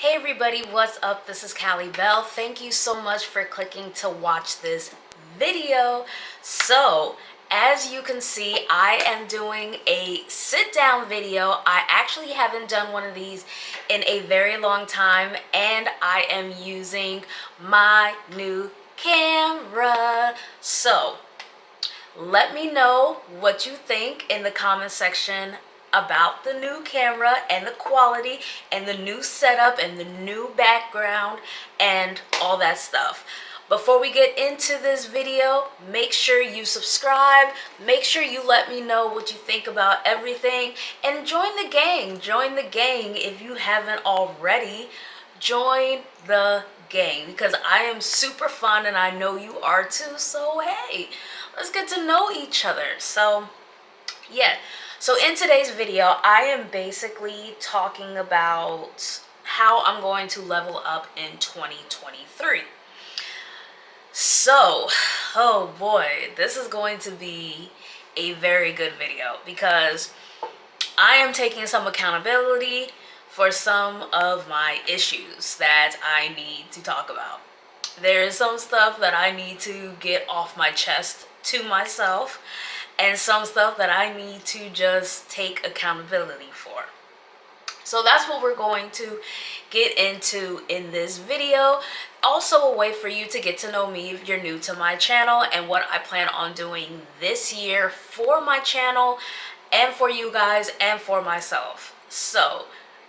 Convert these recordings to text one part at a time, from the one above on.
Hey everybody, what's up? This is Callie Bell. Thank you so much for clicking to watch this video. So, as you can see, I am doing a sit down video. I actually haven't done one of these in a very long time, and I am using my new camera. So, let me know what you think in the comment section about the new camera and the quality and the new setup and the new background and all that stuff. Before we get into this video, make sure you subscribe, make sure you let me know what you think about everything, and join the gang. Join the gang if you haven't already. Join the gang because I am super fun and I know you are too. So hey, let's get to know each other. So yeah, so in today's video I am basically talking about how I'm going to level up in 2023. So, oh boy, this is going to be a very good video because I am taking some accountability for some of my issues that I need to talk about. There is some stuff that I need to get off my chest to myself, and some stuff that I need to just take accountability for. So that's what we're going to get into in this video. Also a way for you to get to know me if you're new to my channel and what I plan on doing this year for my channel and for you guys and for myself. So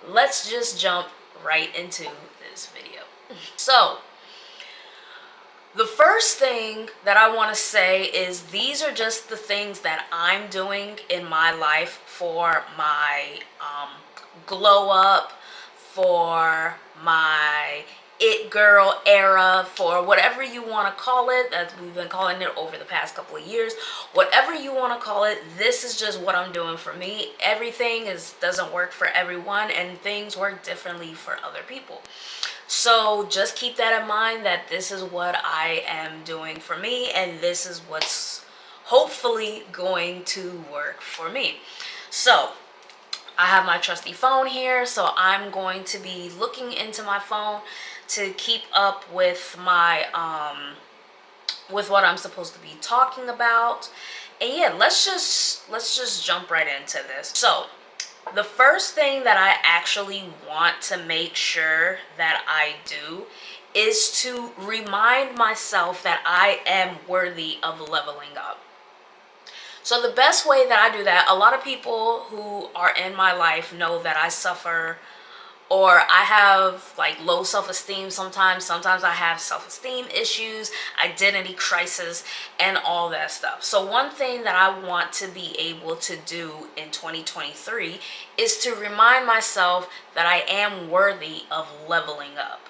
let's just jump right into this video. So the first thing that I want to say is these are just the things that I'm doing in my life for my glow up, for my it girl era, for whatever you want to call it, that we've been calling it over the past couple of years. Whatever you want to call it, this is just what I'm doing for me. Everything doesn't work for everyone, and things work differently for other people. So just keep that in mind, that this is what I am doing for me, and this is what's hopefully going to work for me. So I have my trusty phone here, so I'm going to be looking into my phone to keep up with my with what I'm supposed to be talking about. And yeah, let's just jump right into this. So the first thing that I actually want to make sure that I do is to remind myself that I am worthy of leveling up. So the best way that I do that, a lot of people who are in my life know that I suffer, or I have like low self-esteem sometimes I have self-esteem issues, identity crisis, and all that stuff. So one thing that I want to be able to do in 2023 is to remind myself that I am worthy of leveling up.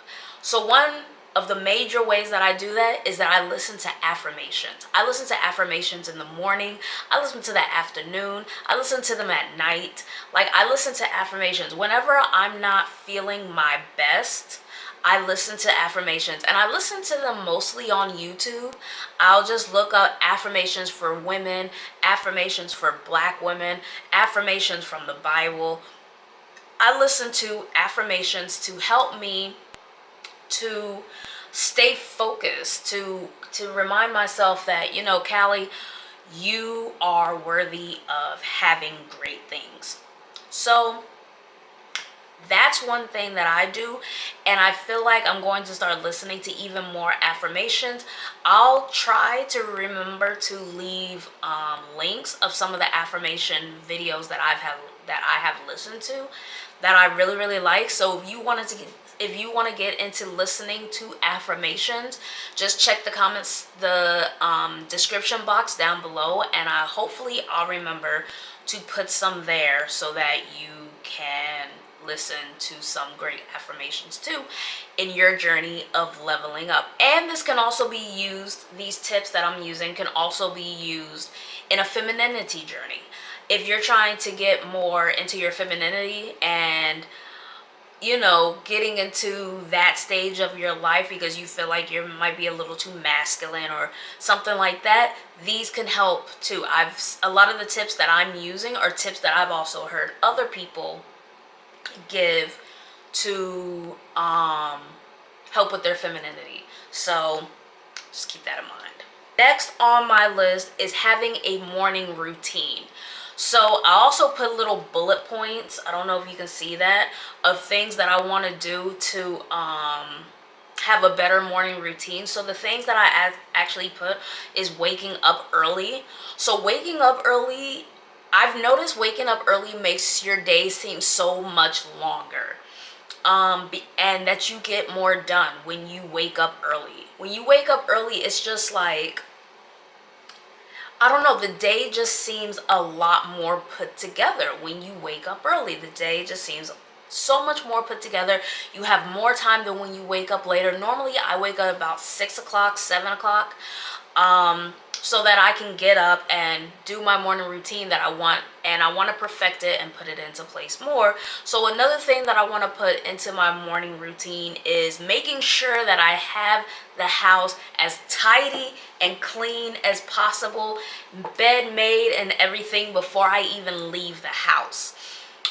So one of the major ways that I do that is that I listen to affirmations. I listen to affirmations in the morning. I listen to them afternoon. I listen to them at night. Like, I listen to affirmations whenever I'm not feeling my best. I listen to affirmations, and I listen to them mostly on YouTube. I'll just look up affirmations for women, affirmations for Black women, affirmations from the Bible. I listen to affirmations to help me to stay focused, to remind myself that, you know, Callie, you are worthy of having great things. So that's one thing that I do, and I feel like I'm going to start listening to even more affirmations. I'll try to remember to leave links of some of the affirmation videos that I have listened to that I really like. So if you want to get into listening to affirmations, just check the comments, the description box down below, and hopefully I'll remember to put some there so that you can listen to some great affirmations too in your journey of leveling up. And this can also be used, these tips that I'm using can also be used in a femininity journey. If you're trying to get more into your femininity and, you know, getting into that stage of your life because you feel like you might be a little too masculine or something like that, these can help too. A lot of the tips that I'm using are tips that I've also heard other people give to help with their femininity. So just keep that in mind. Next on my list is having a morning routine. So I also put little bullet points, I don't know if you can see that, of things that I want to do to have a better morning routine. So the things that I actually put is waking up early. So waking up early, I've noticed waking up early makes your day seem so much longer. And that you get more done when you wake up early. When you wake up early, it's just like, I don't know, the day just seems a lot more put together when you wake up early. The day just seems so much more put together. You have more time than when you wake up later. Normally, I wake up about 6 o'clock, 7 o'clock, so that I can get up and do my morning routine that I want, and I want to perfect it and put it into place more. So another thing that I want to put into my morning routine is making sure that I have the house as tidy and clean as possible, bed made and everything before I even leave the house.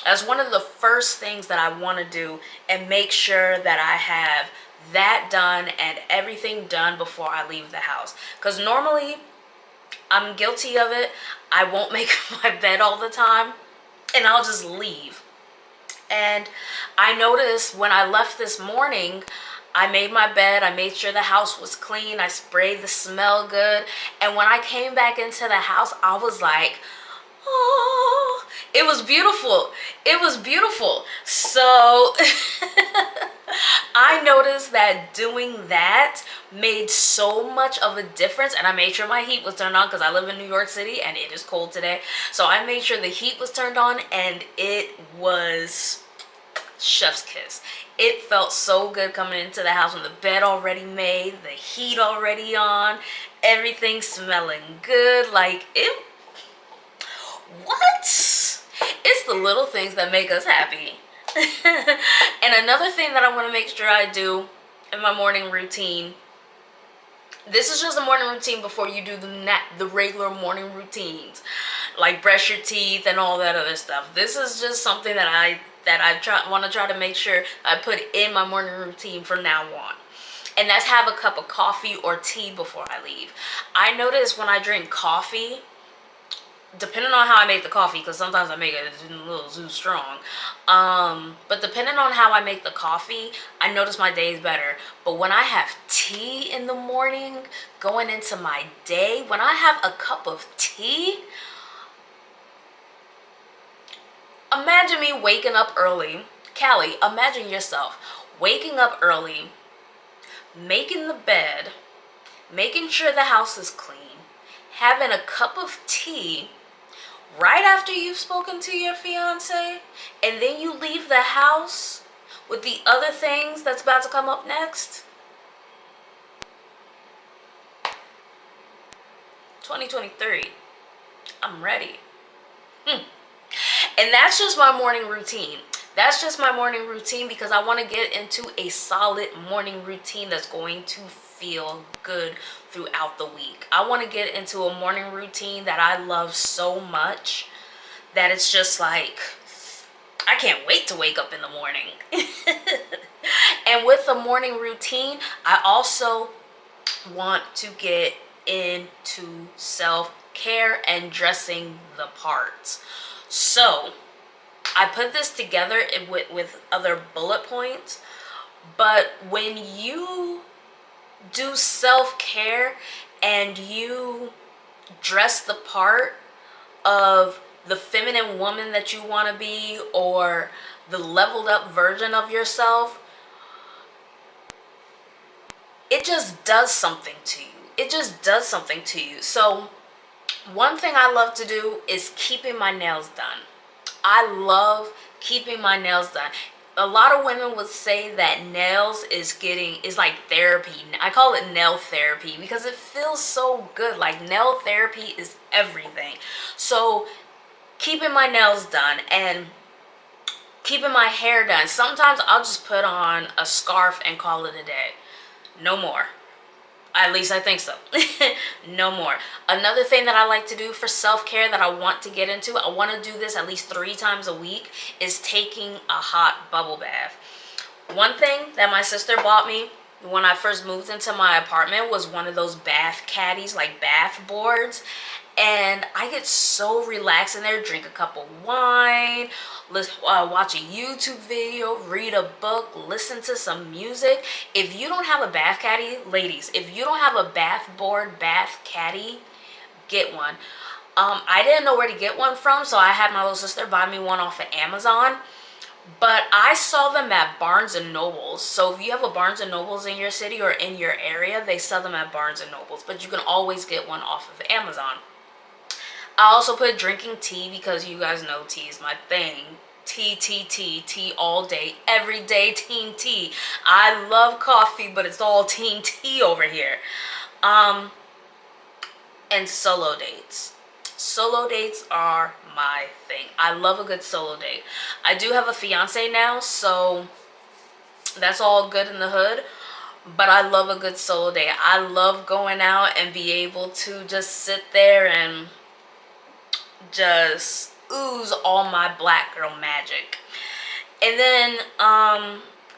That's one of the first things that I want to do, and make sure that I have that done and everything done before I leave the house. Because normally I'm guilty of it. I won't make my bed all the time and I'll just leave. And I noticed when I left this morning, I made my bed, I made sure the house was clean, I sprayed the smell good, and when I came back into the house, I was like, oh, it was beautiful. It was beautiful. So I noticed that doing that made so much of a difference, and I made sure my heat was turned on because I live in New York City and it is cold today. So I made sure the heat was turned on, and it was chef's kiss. It felt so good coming into the house with the bed already made, the heat already on, everything smelling good. Like, it, what? It's the little things that make us happy. And another thing that I want to make sure I do in my morning routine, this is just a morning routine before you do the regular morning routines, like brush your teeth and all that other stuff. This is just something that I want to try to make sure I put in my morning routine from now on. And that's have a cup of coffee or tea before I leave. I notice when I drink coffee, depending on how I make the coffee, because sometimes I make it a little too strong, but depending on how I make the coffee, I notice my day is better. But when I have tea in the morning going into my day, when I have a cup of tea, imagine me waking up early. Callie, imagine yourself waking up early, making the bed, making sure the house is clean, having a cup of tea right after you've spoken to your fiance, and then you leave the house with the other things that's about to come up next. 2023, I'm ready. And that's just my morning routine. That's just my morning routine because I want to get into a solid morning routine that's going to feel good throughout the week. I want to get into a morning routine that I love so much that it's just like, I can't wait to wake up in the morning. And with the morning routine, I also want to get into self-care and dressing the part. So I put this together with other bullet points, but when you do self-care and you dress the part of the feminine woman that you want to be, or the leveled up version of yourself, it just does something to you. It just does something to you. So one thing I love to do is keeping my nails done. I love keeping my nails done. A lot of women would say that nails is like therapy. I call it nail therapy because it feels so good. Like, nail therapy is everything. So keeping my nails done and keeping my hair done. Sometimes I'll just put on a scarf and call it a day. No more. At least I think so. No more. Another thing that I like to do for self-care that I want to get into, I want to do this at least 3 times a week, is taking a hot bubble bath. One thing that my sister bought me when I first moved into my apartment was one of those bath caddies, like bath boards. And I get so relaxed in there, drink a cup of wine, watch a YouTube video, read a book, listen to some music. If you don't have a bath caddy, ladies, if you don't have a bath board, bath caddy, get one. I didn't know where to get one from, so I had my little sister buy me one off of Amazon. But I saw them at Barnes and Nobles. So if you have a Barnes and Nobles in your city or in your area, they sell them at Barnes and Nobles. But you can always get one off of Amazon. I also put drinking tea because you guys know tea is my thing. Tea all day, every day, team tea. I love coffee, but it's all team tea over here. And solo dates. Solo dates are my thing. I love a good solo date. I do have a fiance now, so that's all good in the hood. But I love a good solo date. I love going out and be able to just sit there and just ooze all my black girl magic. And then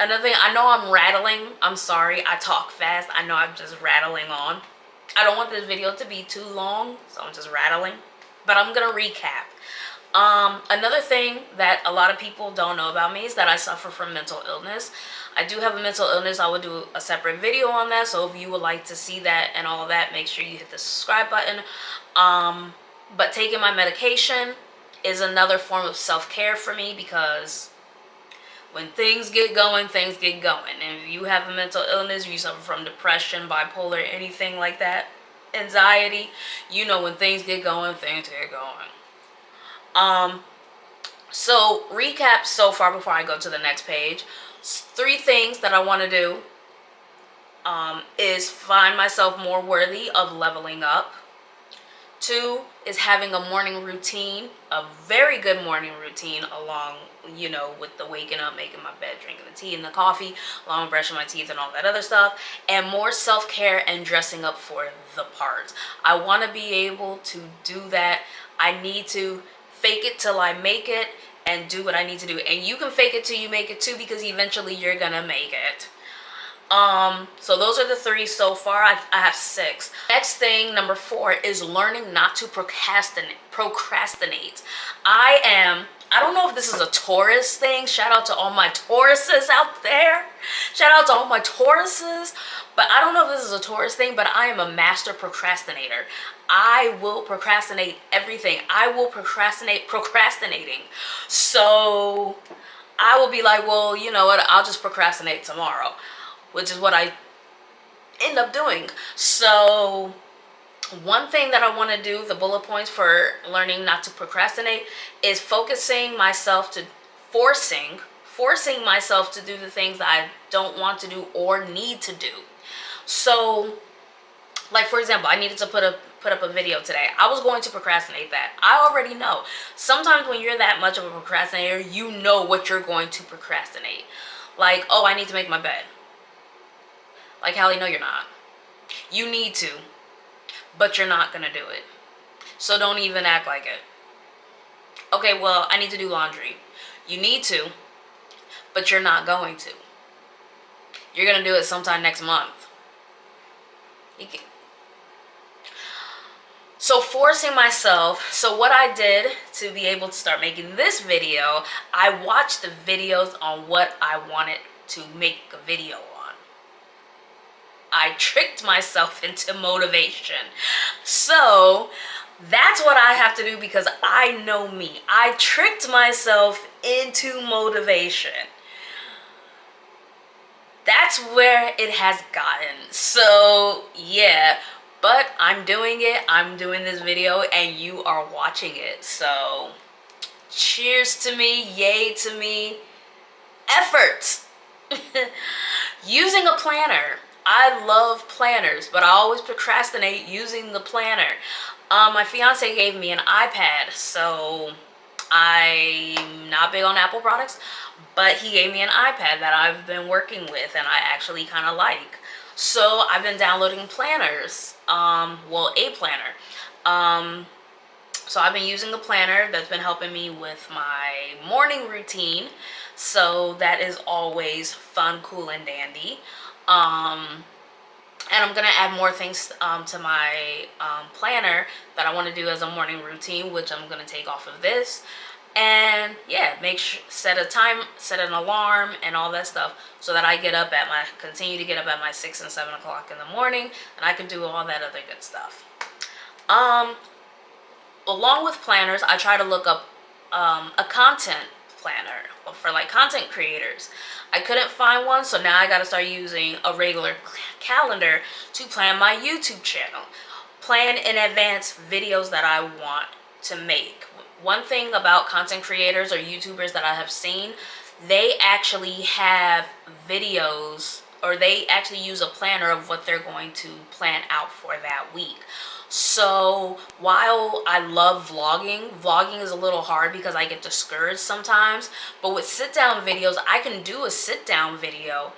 another thing, I know I'm rattling. I'm sorry, I talk fast. I know I'm just rattling on. I don't want this video to be too long, so I'm just rattling. But I'm gonna recap. Another thing that a lot of people don't know about me is that I suffer from mental illness. I do have a mental illness. I will do a separate video on that. So if you would like to see that and all of that, make sure you hit the subscribe button. But taking my medication is another form of self-care for me, because when things get going, things get going. And if you have a mental illness, you suffer from depression, bipolar, anything like that, anxiety, you know when things get going, things get going. So recap so far before I go to the next page. 3 things that I want to do is find myself more worthy of leveling up. 2 is having a morning routine, a very good morning routine, along, you know, with the waking up, making my bed, drinking the tea and the coffee, along with brushing my teeth and all that other stuff, and more self-care and dressing up for the part. I want to be able to do that. I need to fake it till I make it and do what I need to do. And you can fake it till you make it too, because eventually you're gonna make it. So those are the 3 so far. I have 6. Next thing, number 4, is learning not to procrastinate. I don't know if this is a Taurus thing. Shout out to all my Tauruses out there. Shout out to all my Tauruses. But I don't know if this is a Taurus thing, but I am a master procrastinator. I will procrastinate everything. I will procrastinate procrastinating. So I will be like, well, you know what? I'll just procrastinate tomorrow, which is what I end up doing. So one thing that I want to do, the bullet points for learning not to procrastinate, is forcing myself to do the things that I don't want to do or need to do. So, like for example, I needed to put up a video today. I was going to procrastinate that. I already know. Sometimes when you're that much of a procrastinator, you know what you're going to procrastinate. Like, oh, I need to make my bed. Like, Hallie, no, you're not. You need to, but you're not gonna do it. So don't even act like it. Okay, well, I need to do laundry. You need to, but you're not going to. You're gonna do it sometime next month. So forcing myself. So what I did to be able to start making this video, I watched the videos on what I wanted to make a video on. I tricked myself into motivation. So that's what I have to do, because I know me. I tricked myself into motivation. That's where it has gotten. So yeah, but I'm doing it. I'm doing this video and you are watching it. So cheers to me, yay to me. Effort. Using a planner. I love planners, but I always procrastinate using the planner. My fiance gave me an iPad, so I'm not big on Apple products, but he gave me an iPad that I've been working with and I actually kind of like. So I've been downloading planners, well, a planner. So I've been using the planner that's been helping me with my morning routine. So that is always fun, cool, and dandy. And I'm gonna add more things to my planner that I want to do as a morning routine, which I'm gonna take off of this. And yeah, set a time, set an alarm, and all that stuff, so that I continue to get up at my 6 and 7 o'clock in the morning, and I can do all that other good stuff. Along with planners, I try to look up a content planner for like content creators. I couldn't find one, so now I got to start using a regular calendar to plan my YouTube channel. Plan in advance videos that I want to make. One thing about content creators or YouTubers that I have seen, they actually have videos, or they actually use a planner of what they're going to plan out for that week. So while I love vlogging is a little hard because I get discouraged sometimes. But with sit down videos, I can do a sit down video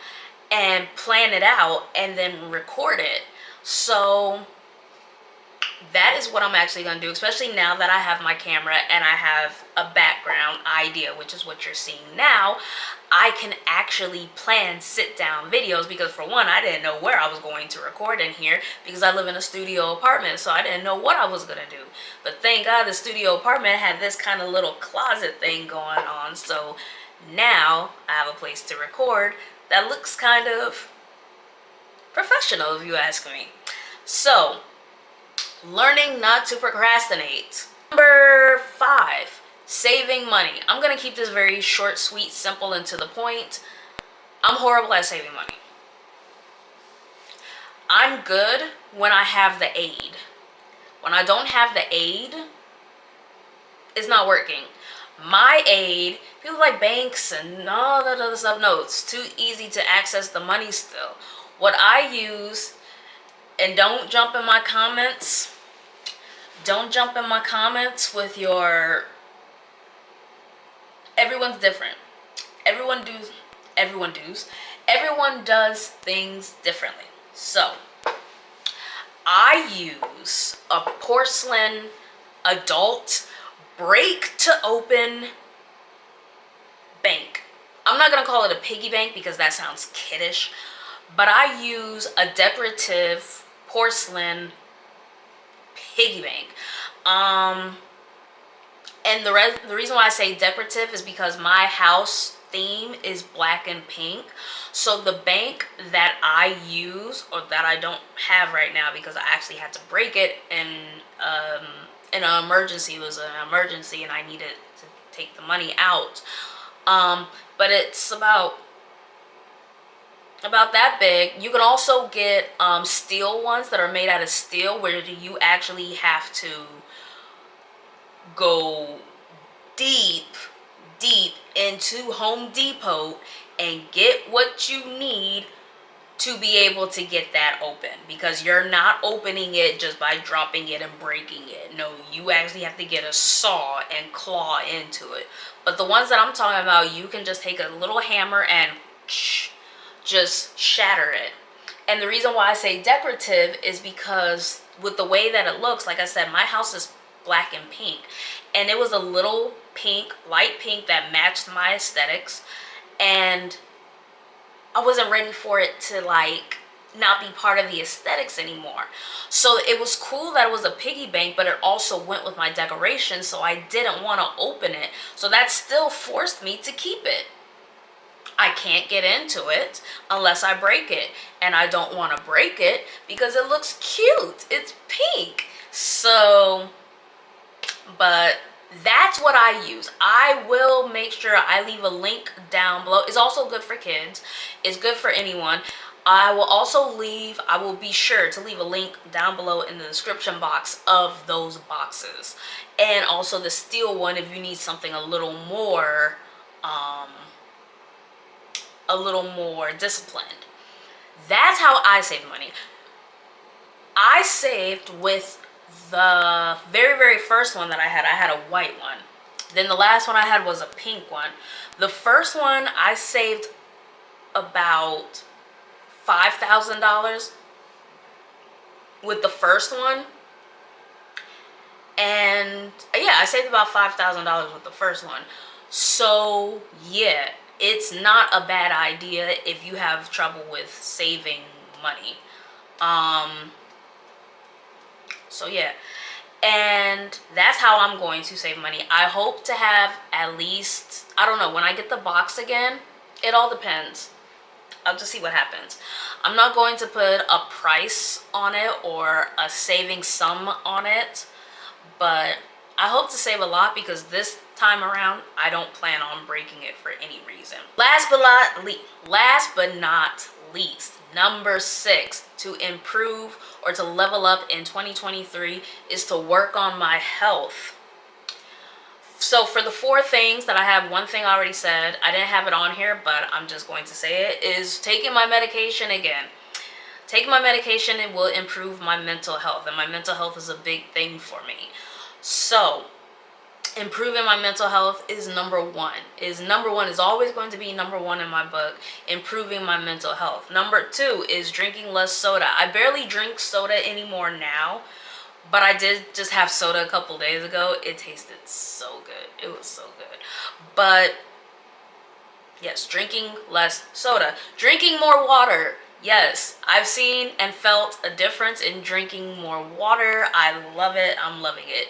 and plan it out and then record it. So that is what I'm actually going to do, especially now that I have my camera and I have a background idea, which is what you're seeing now. I can actually plan sit down videos because, for one, I didn't know where I was going to record in here because I live in a studio apartment, so I didn't know what I was going to do. But thank God the studio apartment had this kind of little closet thing going on, so now I have a place to record that looks kind of professional, if you ask me. So, learning not to procrastinate. Number 5, saving money. I'm going to keep this very short, sweet, simple, and to the point. I'm horrible at saving money. I'm good when I have the aid. When I don't have the aid, it's not working. My aid, people like banks and all that other stuff, no, it's too easy to access the money still. What I use, and don't jump in my comments. Don't jump in my comments with your... Everyone's different. Everyone does things differently. So, I use a porcelain adult break to open bank. I'm not going to call it a piggy bank because that sounds kiddish. But I use a decorative porcelain piggy bank. And the reason why I say decorative is because my house theme is black and pink. So the bank that I use, or that I don't have right now because I actually had to break it in an emergency. It was an emergency and I needed to take the money out. But it's about that big. You can also get steel ones that are made out of steel, where you actually have to go deep into Home Depot and get what you need to be able to get that open, because you're not opening it just by dropping it and breaking it. No, you actually have to get a saw and claw into it. But the ones that I'm talking about, you can just take a little hammer and just shatter it. And the reason why I say decorative is because with the way that it looks, like I said, my house is black and pink, and it was a little pink, light pink, that matched my aesthetics, and I wasn't ready for it to like not be part of the aesthetics anymore. So it was cool that it was a piggy bank, but it also went with my decoration, so I didn't want to open it. So that still forced me to keep it. I can't get into it unless I break it, and I don't want to break it because it looks cute. It's pink. So, but that's what I use. I will make sure I leave a link down below. It's also good for kids. It's good for anyone. I will be sure to leave a link down below in the description box of those boxes. And also the steel one if you need something a little more disciplined. That's how I save money. I saved with the very, very first one that I had a white one. Then the last one I had was a pink one. The first one I saved about $5,000 with the first one. And yeah, I saved about $5,000 with the first one. So yeah, it's not a bad idea if you have trouble with saving money. So yeah, and that's how I'm going to save money. I hope to have at least, I don't know, when I get the box again, it all depends. I'll just see what happens. I'm not going to put a price on it or a saving sum on it, but I hope to save a lot because this time around, I don't plan on breaking it for any reason. Last but not least, number 6 to improve or to level up in 2023 is to work on my health. So for the 4 things that I have, one thing I already said, I didn't have it on here, but I'm just going to say it, is taking my medication again. Taking my medication, it will improve my mental health, and my mental health is a big thing for me. So improving my mental health is number 1. Is always going to be number 1 in my book, improving my mental health. Number 2 is drinking less soda. I barely drink soda anymore now, but I did just have soda a couple days ago. It tasted so good. It was so good. But yes, drinking less soda. Drinking more water. Yes, I've seen and felt a difference in drinking more water. I love it. I'm loving it.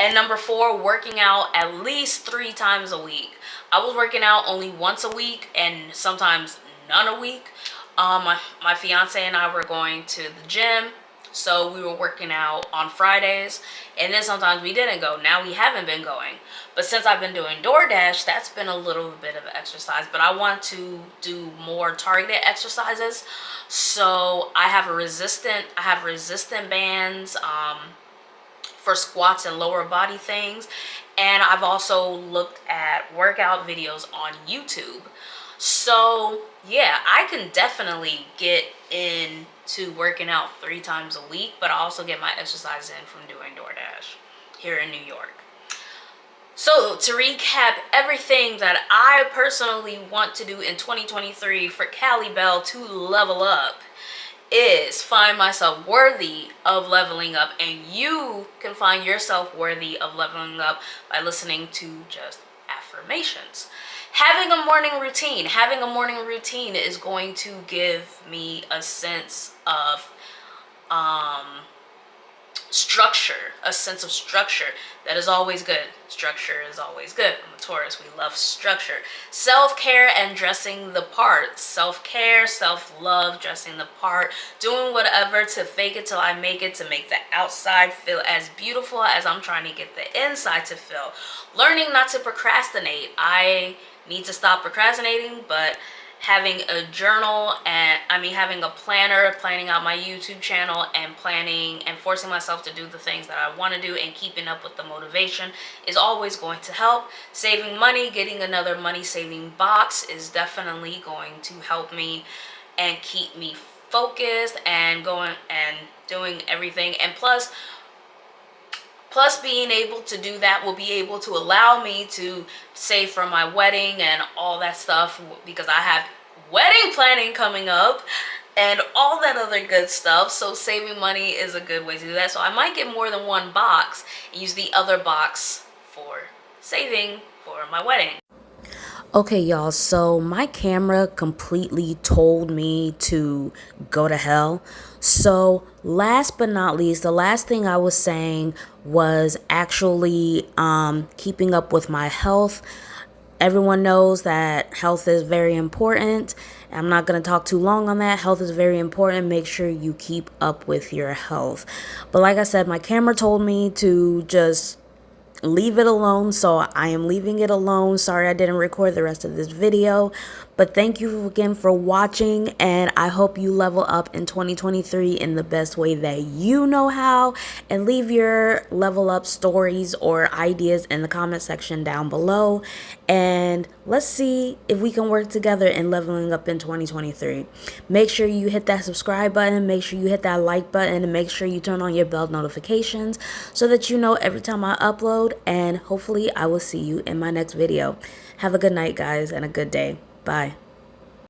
And number 4, working out at least 3 times a week. I was working out only once a week and sometimes none a week. My fiance and I were going to the gym. So we were working out on Fridays, and then sometimes we didn't go. Now we haven't been going. But since I've been doing DoorDash, that's been a little bit of exercise. But I want to do more targeted exercises. So I have resistant bands for squats and lower body things. And I've also looked at workout videos on YouTube. So yeah, I can definitely get into working out 3 times a week, but I also get my exercise in from doing DoorDash here in New York. So to recap everything that I personally want to do in 2023 for Callie Bell to level up is find myself worthy of leveling up, and you can find yourself worthy of leveling up by listening to just affirmations. Having a morning routine is going to give me a sense of structure, that is always good. Structure is always good. I'm a Taurus, we love structure. Self-care and dressing the part. Self-care, self-love, dressing the part, doing whatever to fake it till I make it, to make the outside feel as beautiful as I'm trying to get the inside to feel. Learning not to procrastinate. I need to stop procrastinating, but having a journal and having a planner, planning out my YouTube channel and planning and forcing myself to do the things that I want to do and keeping up with the motivation is always going to help. Saving money, getting another money saving box is definitely going to help me and keep me focused and going and doing everything. And plus being able to do that will be able to allow me to save for my wedding and all that stuff, because I have wedding planning coming up and all that other good stuff. So saving money is a good way to do that. So I might get more than 1 box and use the other box for saving for my wedding. Okay, y'all, so my camera completely told me to go to hell. So last but not least, the last thing I was saying was actually keeping up with my health. Everyone knows that health is very important. I'm not going to talk too long on that. Health is very important. Make sure you keep up with your health. But like I said, my camera told me to just leave it alone, so I am leaving it alone. Sorry I didn't record the rest of this video, but thank you again for watching, and I hope you level up in 2023 in the best way that you know how. And leave your level up stories or ideas in the comment section down below, and let's see if we can work together in leveling up in 2023. Make sure you hit that subscribe button, make sure you hit that like button, and make sure you turn on your bell notifications so that you know every time I upload. And hopefully I will see you in my next video. Have a good night, guys, and a good day. Bye.